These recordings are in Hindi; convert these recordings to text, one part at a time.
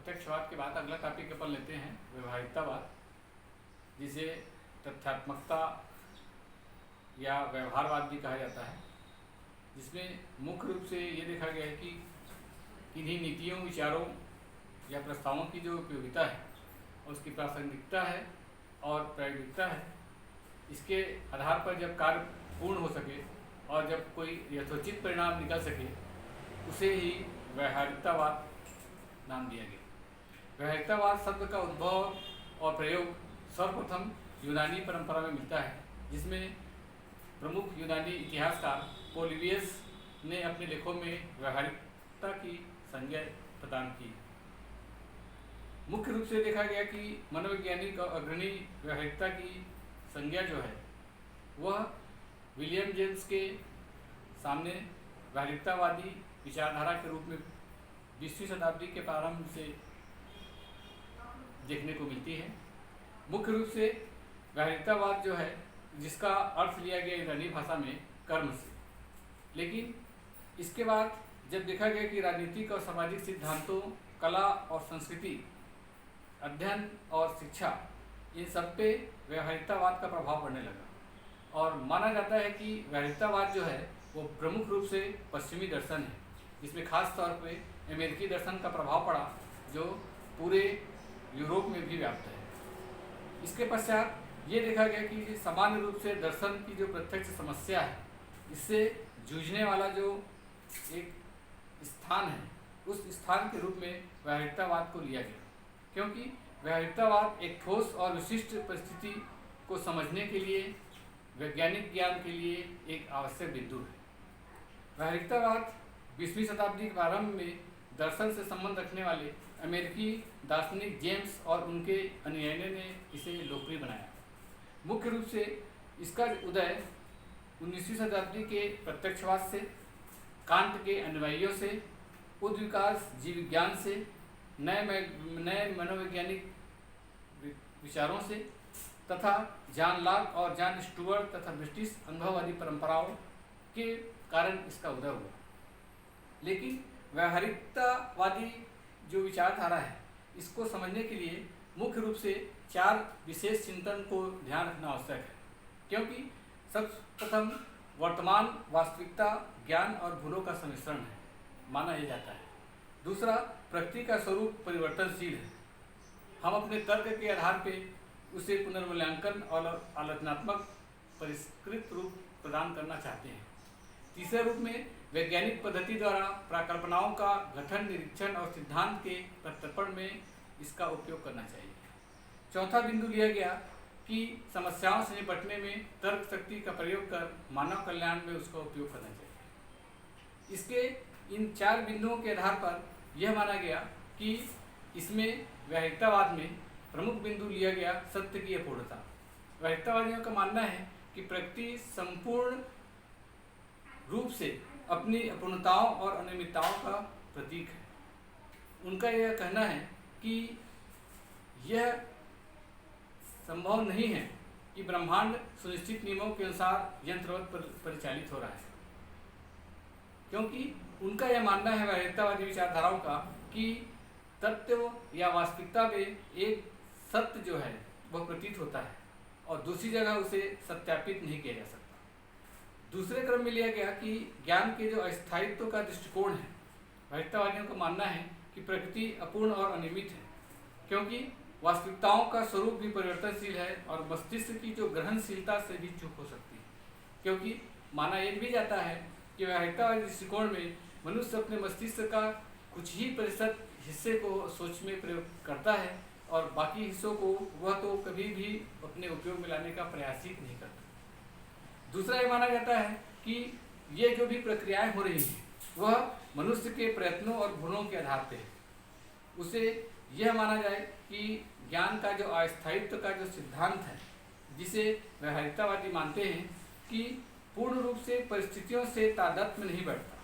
प्रत्यक्षवाद के बाद अगला टॉपिक अपन लेते हैं व्यवहारिकतावाद, जिसे तथ्यात्मकता या व्यवहारवाद भी कहा जाता है, जिसमें मुख्य रूप से ये देखा गया है कि किन्हीं नीतियों, विचारों या प्रस्तावों की जो उपयोगिता है, उसकी प्रासंगिकता है और प्रायोगिकता है, इसके आधार पर जब कार्य पूर्ण हो सके और जब कोई यथोचित परिणाम निकल सके, उसे ही व्यवहारिकतावाद नाम दिया गया। व्यवहारिकतावाद शब्द का उद्भव और प्रयोग सर्वप्रथम यूनानी परंपरा में मिलता है, जिसमें प्रमुख यूनानी इतिहासकार पोलिबियस ने अपने लेखों में व्यवहारिकता की संज्ञा प्रदान की। मुख्य रूप से देखा गया कि मनोवैज्ञानिक और अग्रणी व्यवहारिकता की संज्ञा जो है वह विलियम जेम्स के सामने व्यवहारिकतावादी विचारधारा के रूप में 20वीं शताब्दी के प्रारंभ से देखने को मिलती है। मुख्य रूप से व्यवहारिकतावाद जो है, जिसका अर्थ लिया गया यूनानी भाषा में कर्म से, लेकिन इसके बाद जब देखा गया कि राजनीतिक और सामाजिक सिद्धांतों, कला और संस्कृति, अध्ययन और शिक्षा, इन सब पे व्यवहारिकतावाद का प्रभाव पड़ने लगा और माना जाता है कि व्यवहारिकतावाद जो है वो प्रमुख रूप से पश्चिमी दर्शन है, जिसमें खास तौर पे अमेरिकी दर्शन का प्रभाव पड़ा, जो पूरे यूरोप में भी व्याप्त है। इसके पश्चात ये देखा गया कि सामान्य रूप से दर्शन की जो प्रत्यक्ष समस्या है, इससे जूझने वाला जो एक स्थान है, उस स्थान के रूप में व्यवहारिकतावाद को लिया गया, क्योंकि व्यवहारिकतावाद एक ठोस और विशिष्ट परिस्थिति को समझने के लिए, वैज्ञानिक ज्ञान के लिए एक आवश्यक बिंदु है। व्यवहारिकतावाद 20वीं शताब्दी के प्रारंभ में दर्शन से संबंध रखने वाले अमेरिकी दार्शनिक जेम्स और उनके अनुयायियों ने इसे लोकप्रिय बनाया। मुख्य रूप से इसका उदय 19वीं शताब्दी के प्रत्यक्षवाद से, कांट के अनुयायियों से, उद्विकास जीव विज्ञान से, नए मनोवैज्ञानिक विचारों से तथा जॉन लॉक और जॉन स्टुअर्ट तथा ब्रिटिश अनुभववादी परंपराओं के कारण इसका उदय हुआ। लेकिन व्यवहारिकतावादी जो विचारधारा है, इसको समझने के लिए मुख्य रूप से 4 विशेष चिंतन को ध्यान रखना आवश्यक है, क्योंकि सर्वप्रथम वर्तमान वास्तविकता ज्ञान और भूलों का सम्मिश्रण है, माना यह जाता है। दूसरा, प्रकृति का स्वरूप परिवर्तनशील है, हम अपने तर्क के आधार पर उसे पुनर्मूल्यांकन और आलोचनात्मक परिष्कृत रूप प्रदान करना चाहते हैं। तीसरे रूप में वैज्ञानिक पद्धति द्वारा प्राकल्पनाओं का गठन, निरीक्षण और सिद्धांत के प्रत्यर्पण में इसका उपयोग करना चाहिए। चौथा बिंदु लिया गया कि समस्याओं से निपटने में तर्क शक्ति का प्रयोग कर मानव कल्याण में उसका उपयोग करना चाहिए। इसके इन 4 बिंदुओं के आधार पर यह माना गया कि इसमें व्यवहारिकतावाद में प्रमुख बिंदु लिया गया सत्य की अपूर्णता। व्यवहारिकतावादियों का मानना है कि प्रकृति संपूर्ण रूप से अपनी अपूर्णताओं और अनियमितताओं का प्रतीक है। उनका यह कहना है कि यह संभव नहीं है कि ब्रह्मांड सुनिश्चित नियमों के अनुसार यंत्रवत परिचालित हो रहा है, क्योंकि उनका यह मानना है व्यवहारिकतावादी विचारधाराओं का कि तत्व या वास्तविकता में एक सत्य जो है वह प्रतीत होता है और दूसरी जगह उसे सत्यापित नहीं किया जा सकता। दूसरे क्रम में लिया गया कि ज्ञान के जो अस्थायित्व का दृष्टिकोण है, व्यवहारिकतावादियों का मानना है कि प्रकृति अपूर्ण और अनियमित है, क्योंकि वास्तविकताओं का स्वरूप भी परिवर्तनशील है और मस्तिष्क की जो ग्रहणशीलता से भी चूक हो सकती है, क्योंकि माना यह भी जाता है कि व्यवहारिकतावादी दृष्टिकोण में मनुष्य अपने मस्तिष्क का कुछ ही प्रतिशत हिस्से को सोच में प्रयोग करता है और बाकी हिस्सों को वह तो कभी भी अपने उपयोग में लाने का प्रयास ही नहीं करता। दूसरा ये माना जाता है कि ये जो भी प्रक्रियाएं हो रही हैं वह मनुष्य के प्रयत्नों और भूलों के आधार पर है। उसे यह माना जाए कि ज्ञान का जो अस्थायित्व का जो सिद्धांत है, जिसे व्यवहारिकतावादी मानते हैं कि पूर्ण रूप से परिस्थितियों से तादात्म्य नहीं बैठता,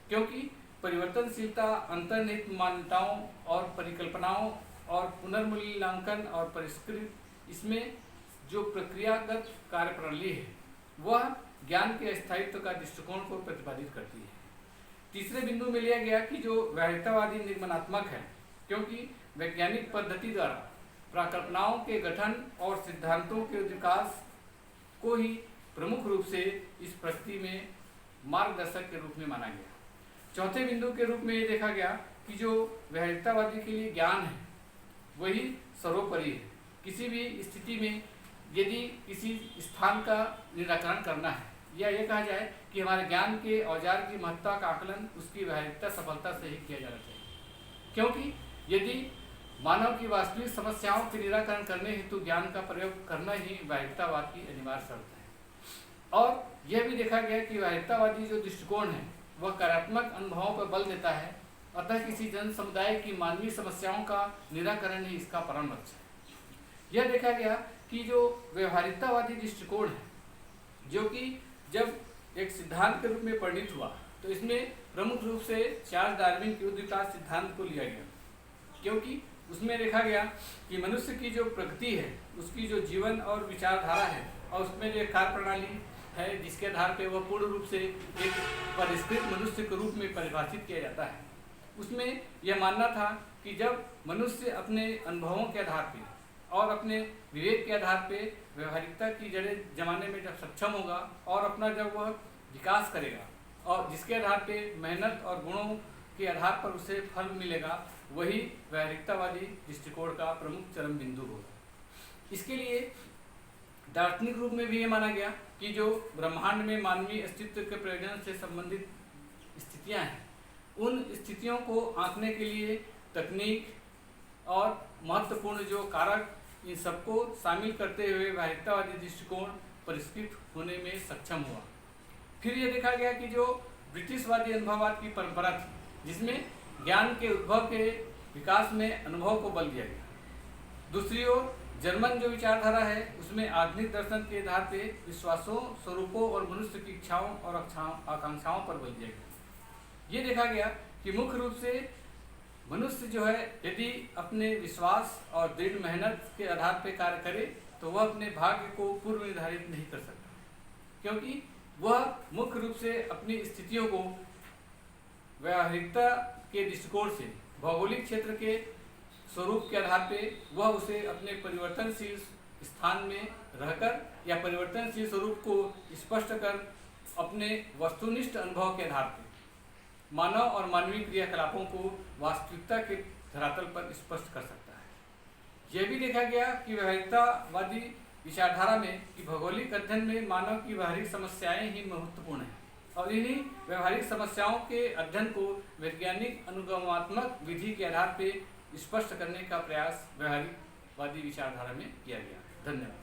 क्योंकि परिवर्तनशीलता, अंतर्निहित मान्यताओं और परिकल्पनाओं और पुनर्मूल्यांकन और परिष्कृत, इसमें जो प्रक्रियागत कार्यप्रणाली है वह ज्ञान के स्थायित्व का दृष्टिकोण को प्रतिपादित करती है। तीसरे बिंदु में लिया गया कि जो व्यवहारिकतावादी निर्माणात्मक है, क्योंकि वैज्ञानिक पद्धति द्वारा प्राकल्पनाओं के गठन और सिद्धांतों के विकास को ही प्रमुख रूप से इस प्रकृति में मार्गदर्शक के रूप में माना गया। चौथे बिंदु के रूप में ये देखा गया कि जो व्यावहारिकतावादी के लिए ज्ञान है वही सर्वोपरि है। किसी भी स्थिति में यदि किसी स्थान का निराकरण करना है या ये कहा जाए कि हमारे ज्ञान के औजार की महत्ता का आकलन उसकी व्यावहारिकता सफलता से ही किया जाना चाहिए, क्योंकि यदि मानव की वास्तविक समस्याओं के निराकरण करने हेतु ज्ञान का प्रयोग करना ही व्यावहारिकतावाद की अनिवार्य शर्त है। और यह भी देखा गया कि व्यावहारिकतावादी जो दृष्टिकोण है वह कार्यात्मक अनुभवों पर बल देता है, अतः किसी जन समुदाय की मानवीय समस्याओं का निराकरण ही इसका परम लक्ष्य है। यह देखा गया कि जो व्यावहारिकतावादी दृष्टिकोण है, जो कि जब एक सिद्धांत के रूप में परिणित हुआ, तो इसमें प्रमुख रूप से चार्ल्स डार्विन के उद्योग विकास सिद्धांत को लिया गया, क्योंकि उसमें देखा गया कि मनुष्य की जो प्रगति है, उसकी जो जीवन और विचारधारा है, और उसमें जो कार्य प्रणाली है जिसके आधार पर वह पूर्ण रूप से एक परिष्कृत मनुष्य के रूप में परिभाषित किया जाता है, उसमें यह मानना था कि जब मनुष्य अपने अनुभवों के आधार पर और अपने विवेक के आधार पर व्यवहारिकता की जड़ें जमाने में जब सक्षम होगा और अपना जब वह विकास करेगा और जिसके आधार पर मेहनत और गुणों के आधार पर उसे फल मिलेगा, वही व्यावहारिकतावादी दृष्टिकोण का प्रमुख चरम बिंदु होगा। इसके लिए दार्शनिक रूप में भी ये माना गया कि जो ब्रह्मांड में मानवीय अस्तित्व के प्रयोजन से संबंधित स्थितियां हैं, उन स्थितियों को आंकने के लिए तकनीक और महत्वपूर्ण जो कारक, इन सबको शामिल करते हुए व्यावहारिकतावादी दृष्टिकोण परिष्कृत होने में सक्षम हुआ। फिर यह देखा गया कि जो ब्रिटिशवादी अनुभववाद की परंपरा थी, जिसमें ज्ञान के उद्भव के विकास में अनुभव को बल दिया गया। दूसरी ओर जर्मन जो विचारधारा है, उसमें आधुनिक दर्शन के आधार पर विश्वासों, स्वरूपों और मनुष्य की इच्छाओं और आकांक्षाओं पर बल दिया गया। ये देखा गया कि मुख्य रूप से मनुष्य जो है यदि अपने विश्वास और दृढ़ मेहनत के आधार पर कार्य करे तो वह अपने भाग्य को पूर्व निर्धारित नहीं कर सकता, क्योंकि वह मुख्य रूप से अपनी स्थितियों को व्यावहारिकता के दृष्टिकोण से भौगोलिक क्षेत्र के स्वरूप के आधार पे वह उसे अपने परिवर्तनशील स्थान में रहकर या परिवर्तनशील स्वरूप को स्पष्ट कर अपने वस्तुनिष्ठ अनुभव के आधार पर मानव और मानवीय क्रियाकलापों को वास्तविकता के धरातल पर स्पष्ट कर सकता है। यह भी देखा गया कि व्यावहारिकतावादी विचारधारा में कि भौगोलिक अध्ययन में मानव की व्यावहारिक समस्याएं ही महत्वपूर्ण हैं और इन्हीं व्यावहारिक समस्याओं के अध्ययन को वैज्ञानिक अनुगमनात्मक विधि के आधार पर स्पष्ट करने का प्रयास व्यावहारिकवादी विचारधारा में किया गया। धन्यवाद।